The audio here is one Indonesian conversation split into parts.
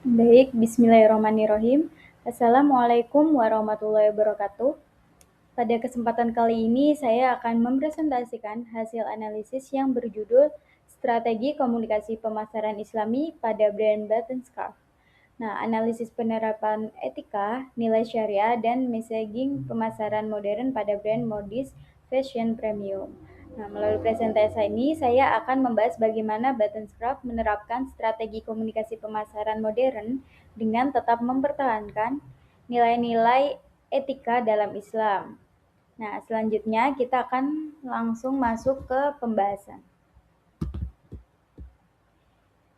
Baik, bismillahirrahmanirrahim. Assalamualaikum warahmatullahi wabarakatuh. Pada kesempatan kali ini, saya akan mempresentasikan hasil analisis yang berjudul Strategi Komunikasi Pemasaran Islami pada Brand Button-Scarf. Nah, analisis penerapan etika, nilai syariah, dan messaging pemasaran modern pada brand modis fashion premium. Nah, melalui presentasi ini, saya akan membahas bagaimana Button-Scarf menerapkan strategi komunikasi pemasaran modern dengan tetap mempertahankan nilai-nilai etika dalam Islam. Nah, selanjutnya kita akan langsung masuk ke pembahasan.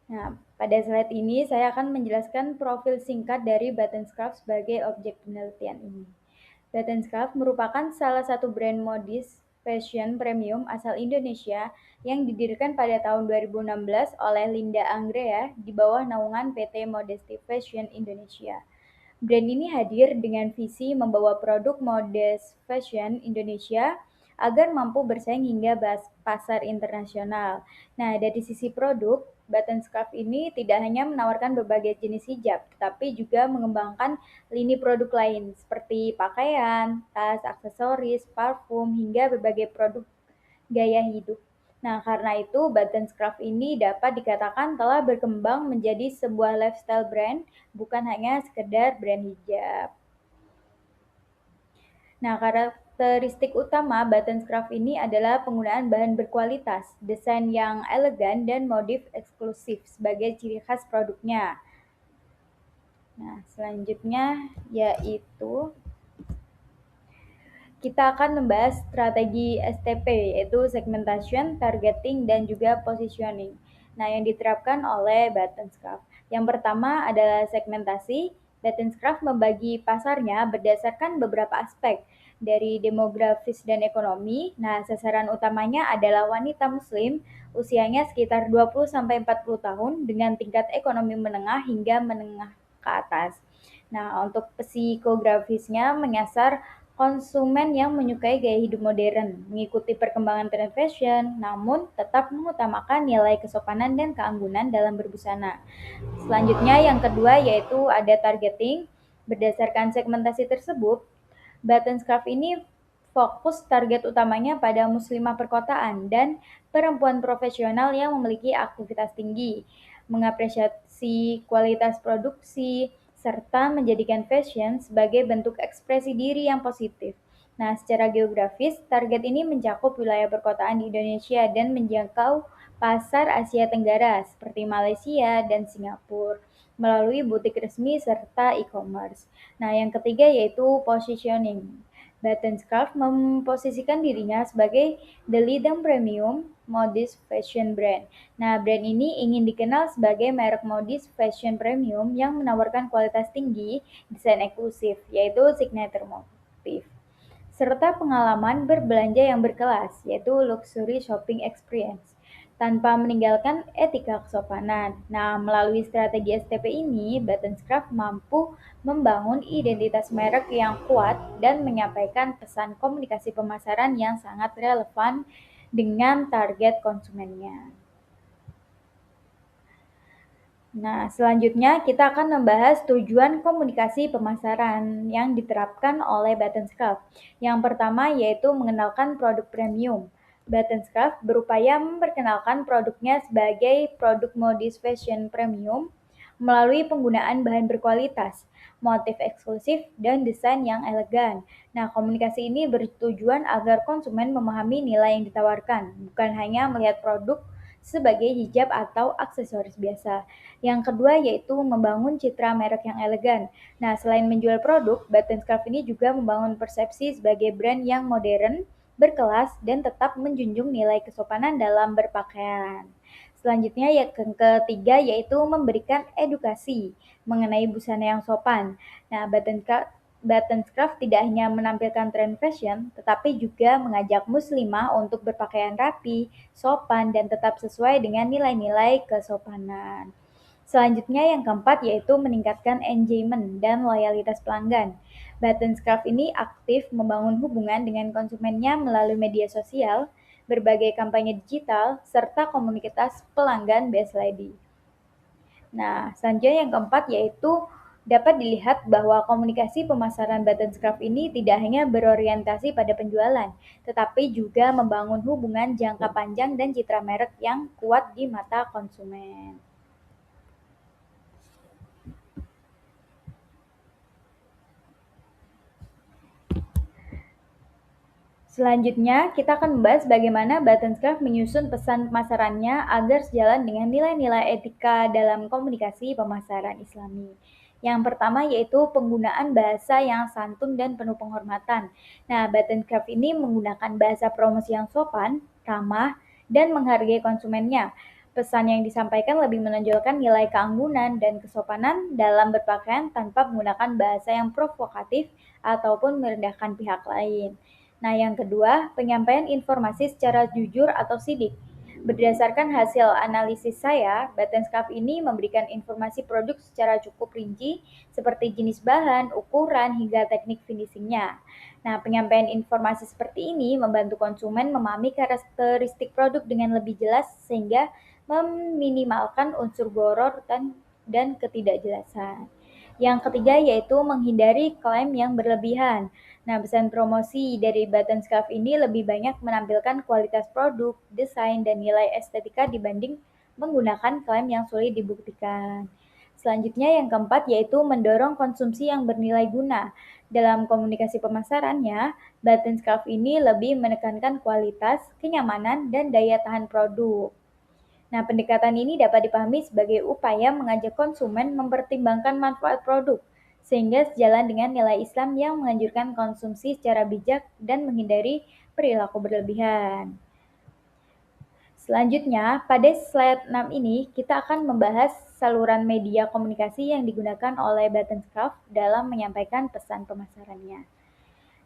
Nah, pada slide ini saya akan menjelaskan profil singkat dari Button-Scarf sebagai objek penelitian ini. Button-Scarf merupakan salah satu brand modis fashion premium asal Indonesia yang didirikan pada tahun 2016 oleh Linda Angrea di bawah naungan PT Modesty Fashion Indonesia. Brand ini hadir dengan visi membawa produk modest fashion Indonesia agar mampu bersaing hingga pasar internasional. Nah, dari sisi produk, Button Scarf ini tidak hanya menawarkan berbagai jenis hijab, tetapi juga mengembangkan lini produk lain seperti pakaian, tas, aksesoris, parfum, hingga berbagai produk gaya hidup. Nah, karena itu Button Scarf ini dapat dikatakan telah berkembang menjadi sebuah lifestyle brand, bukan hanya sekedar brand hijab. Nah, karakteristik utama Button Scarf ini adalah penggunaan bahan berkualitas, desain yang elegan, dan motif eksklusif sebagai ciri khas produknya. Nah, selanjutnya yaitu kita akan membahas strategi STP, yaitu segmentation, targeting, dan juga positioning. Nah, yang diterapkan oleh Button Scarf. Yang pertama adalah segmentasi. Button Scarf membagi pasarnya berdasarkan beberapa aspek, dari demografis dan ekonomi. Nah, sasaran utamanya adalah wanita muslim, usianya sekitar 20-40 tahun dengan tingkat ekonomi menengah hingga menengah ke atas. Nah, untuk psikografisnya menyasar konsumen yang menyukai gaya hidup modern, mengikuti perkembangan tren fashion, namun tetap mengutamakan nilai kesopanan dan keanggunan dalam berbusana. Selanjutnya yang kedua yaitu ada targeting. Berdasarkan segmentasi tersebut, Button Scarf ini fokus target utamanya pada muslimah perkotaan dan perempuan profesional yang memiliki aktivitas tinggi, mengapresiasi kualitas produksi, serta menjadikan fashion sebagai bentuk ekspresi diri yang positif. Nah, secara geografis, target ini mencakup wilayah perkotaan di Indonesia dan menjangkau pasar Asia Tenggara seperti Malaysia dan Singapura melalui butik resmi serta e-commerce. Nah, yang ketiga yaitu positioning. Button Scarf memposisikan dirinya sebagai the leading premium modest fashion brand. Nah, brand ini ingin dikenal sebagai merek modis fashion premium yang menawarkan kualitas tinggi, desain eksklusif, yaitu signature motif, serta pengalaman berbelanja yang berkelas, yaitu luxury shopping experience, tanpa meninggalkan etika kesopanan. Nah, melalui strategi STP ini, Button Scarf mampu membangun identitas merek yang kuat dan menyampaikan pesan komunikasi pemasaran yang sangat relevan dengan target konsumennya. Nah, selanjutnya kita akan membahas tujuan komunikasi pemasaran yang diterapkan oleh Button Scarf. Yang pertama yaitu mengenalkan produk premium. Button Scarf berupaya memperkenalkan produknya sebagai produk modis fashion premium melalui penggunaan bahan berkualitas, motif eksklusif, dan desain yang elegan. Nah, komunikasi ini bertujuan agar konsumen memahami nilai yang ditawarkan, bukan hanya melihat produk sebagai hijab atau aksesoris biasa. Yang kedua yaitu membangun citra merek yang elegan. Nah, selain menjual produk, Button Scarf ini juga membangun persepsi sebagai brand yang modern, berkelas, dan tetap menjunjung nilai kesopanan dalam berpakaian. Selanjutnya yang ketiga yaitu memberikan edukasi mengenai busana yang sopan. Nah, Button Scarf tidak hanya menampilkan tren fashion, tetapi juga mengajak muslimah untuk berpakaian rapi, sopan, dan tetap sesuai dengan nilai-nilai kesopanan. Selanjutnya yang keempat yaitu meningkatkan engagement dan loyalitas pelanggan. Button Scarf ini aktif membangun hubungan dengan konsumennya melalui media sosial, berbagai kampanye digital, serta komunitas pelanggan Best Lady. Nah, selanjutnya yang keempat yaitu dapat dilihat bahwa komunikasi pemasaran Button ini tidak hanya berorientasi pada penjualan, tetapi juga membangun hubungan jangka panjang dan citra merek yang kuat di mata konsumen. Selanjutnya, kita akan membahas bagaimana Button menyusun pesan pemasarannya agar sejalan dengan nilai-nilai etika dalam komunikasi pemasaran Islami. Yang pertama yaitu penggunaan bahasa yang santun dan penuh penghormatan. Nah, Button ini menggunakan bahasa promosi yang sopan, ramah, dan menghargai konsumennya. Pesan yang disampaikan lebih menonjolkan nilai keanggunan dan kesopanan dalam berpakaian tanpa menggunakan bahasa yang provokatif ataupun merendahkan pihak lain. Nah, yang kedua, penyampaian informasi secara jujur atau sidik. Berdasarkan hasil analisis saya, Button ini memberikan informasi produk secara cukup rinci, seperti jenis bahan, ukuran, hingga teknik finishingnya. Nah, penyampaian informasi seperti ini membantu konsumen memahami karakteristik produk dengan lebih jelas, sehingga meminimalkan unsur goror dan ketidakjelasan. Yang ketiga yaitu menghindari klaim yang berlebihan. Nah, pesan promosi dari Button ini lebih banyak menampilkan kualitas produk, desain, dan nilai estetika dibanding menggunakan klaim yang sulit dibuktikan. Selanjutnya yang keempat yaitu mendorong konsumsi yang bernilai guna. Dalam komunikasi pemasarannya, Button ini lebih menekankan kualitas, kenyamanan, dan daya tahan produk. Nah, pendekatan ini dapat dipahami sebagai upaya mengajak konsumen mempertimbangkan manfaat produk, sehingga sejalan dengan nilai Islam yang menganjurkan konsumsi secara bijak dan menghindari perilaku berlebihan. Selanjutnya, pada slide 6 ini, kita akan membahas saluran media komunikasi yang digunakan oleh Button dalam menyampaikan pesan pemasarannya.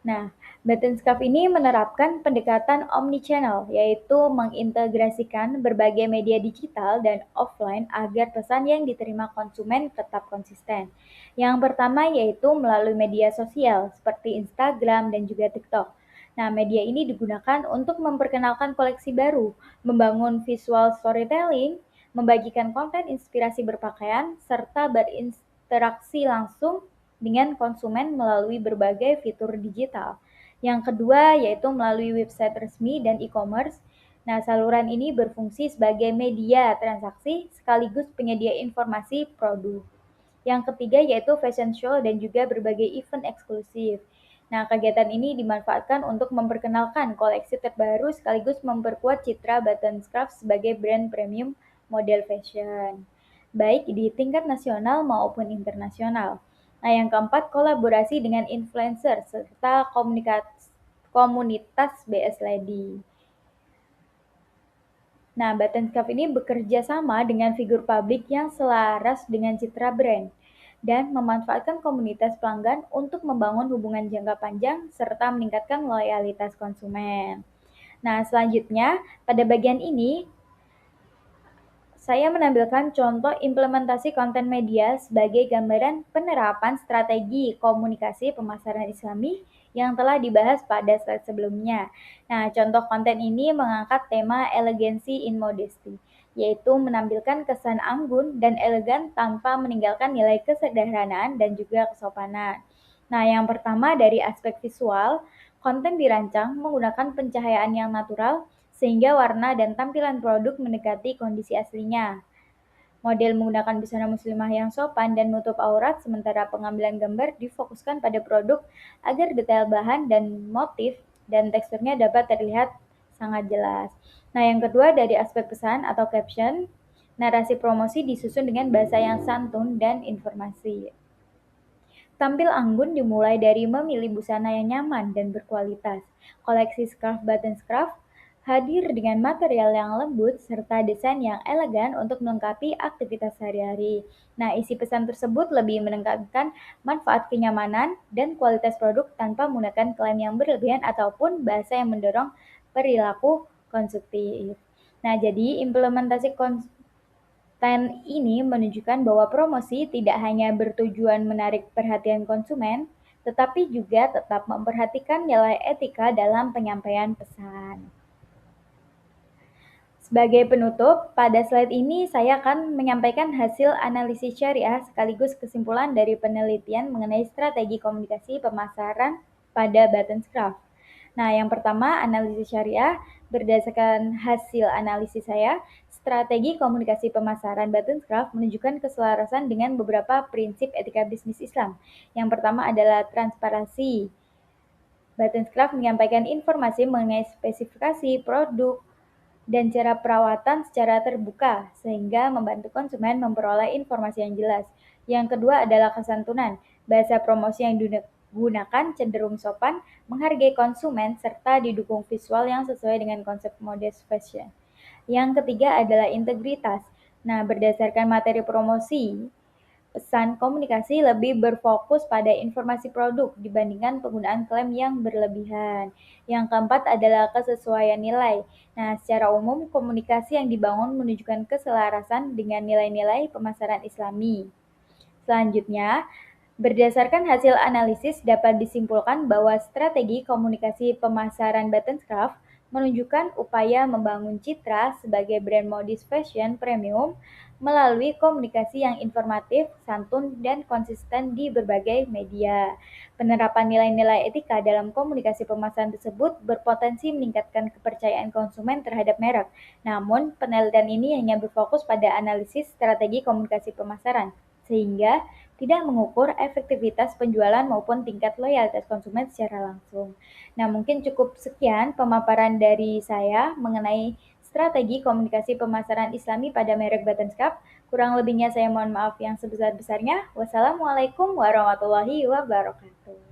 Nah, Button ini menerapkan pendekatan omnichannel, yaitu mengintegrasikan berbagai media digital dan offline agar pesan yang diterima konsumen tetap konsisten. Yang pertama yaitu melalui media sosial seperti Instagram dan juga TikTok. Nah, media ini digunakan untuk memperkenalkan koleksi baru, membangun visual storytelling, membagikan konten inspirasi berpakaian, serta berinteraksi langsung dengan konsumen melalui berbagai fitur digital. Yang kedua yaitu melalui website resmi dan e-commerce. Nah, saluran ini berfungsi sebagai media transaksi sekaligus penyedia informasi produk. Yang ketiga yaitu fashion show dan juga berbagai event eksklusif. Nah, kegiatan ini dimanfaatkan untuk memperkenalkan koleksi terbaru sekaligus memperkuat citra Button sebagai brand premium model fashion, baik di tingkat nasional maupun internasional. Nah, yang keempat, kolaborasi dengan influencer serta komunitas BS Lady. Nah, Button ini bekerja sama dengan figur publik yang selaras dengan citra brand dan memanfaatkan komunitas pelanggan untuk membangun hubungan jangka panjang serta meningkatkan loyalitas konsumen. Nah, selanjutnya pada bagian ini saya menampilkan contoh implementasi konten media sebagai gambaran penerapan strategi komunikasi pemasaran Islami yang telah dibahas pada slide sebelumnya. Nah, contoh konten ini mengangkat tema elegancy in modesty, yaitu menampilkan kesan anggun dan elegan tanpa meninggalkan nilai kesederhanaan dan juga kesopanan. Nah, yang pertama dari aspek visual, konten dirancang menggunakan pencahayaan yang natural sehingga warna dan tampilan produk mendekati kondisi aslinya. Model menggunakan busana muslimah yang sopan dan menutup aurat, sementara pengambilan gambar difokuskan pada produk agar detail bahan dan motif dan teksturnya dapat terlihat sangat jelas. Nah, yang kedua dari aspek pesan atau caption, narasi promosi disusun dengan bahasa yang santun dan informasi. Tampil anggun dimulai dari memilih busana yang nyaman dan berkualitas. Koleksi scarf Button hadir dengan material yang lembut serta desain yang elegan untuk melengkapi aktivitas sehari-hari. Nah, isi pesan tersebut lebih menekankan manfaat kenyamanan dan kualitas produk tanpa menggunakan klaim yang berlebihan ataupun bahasa yang mendorong perilaku konsumtif. Nah, jadi implementasi konten ini menunjukkan bahwa promosi tidak hanya bertujuan menarik perhatian konsumen, tetapi juga tetap memperhatikan nilai etika dalam penyampaian pesan. Sebagai penutup, pada slide ini saya akan menyampaikan hasil analisis syariah sekaligus kesimpulan dari penelitian mengenai strategi komunikasi pemasaran pada Button-Craft. Nah, yang pertama, analisis syariah. Berdasarkan hasil analisis saya, strategi komunikasi pemasaran Button-Craft menunjukkan keselarasan dengan beberapa prinsip etika bisnis Islam. Yang pertama adalah transparansi. Button-Craft menyampaikan informasi mengenai spesifikasi produk, dan cara perawatan secara terbuka, sehingga membantu konsumen memperoleh informasi yang jelas. Yang kedua adalah kesantunan. Bahasa promosi yang digunakan cenderung sopan, menghargai konsumen, serta didukung visual yang sesuai dengan konsep modest fashion. Yang ketiga adalah integritas. Nah, berdasarkan materi promosi, pesan komunikasi lebih berfokus pada informasi produk dibandingkan penggunaan klaim yang berlebihan. Yang keempat adalah kesesuaian nilai. Nah, secara umum komunikasi yang dibangun menunjukkan keselarasan dengan nilai-nilai pemasaran Islami. Selanjutnya, berdasarkan hasil analisis dapat disimpulkan bahwa strategi komunikasi pemasaran Button-Craft menunjukkan upaya membangun citra sebagai brand modis fashion premium melalui komunikasi yang informatif, santun, dan konsisten di berbagai media. Penerapan nilai-nilai etika dalam komunikasi pemasaran tersebut berpotensi meningkatkan kepercayaan konsumen terhadap merek. Namun, penelitian ini hanya berfokus pada analisis strategi komunikasi pemasaran, sehingga tidak mengukur efektivitas penjualan maupun tingkat loyalitas konsumen secara langsung. Nah, mungkin cukup sekian pemaparan dari saya mengenai strategi komunikasi pemasaran Islami pada merek Button-Craft. Kurang lebihnya saya mohon maaf yang sebesar-besarnya. Wassalamualaikum warahmatullahi wabarakatuh.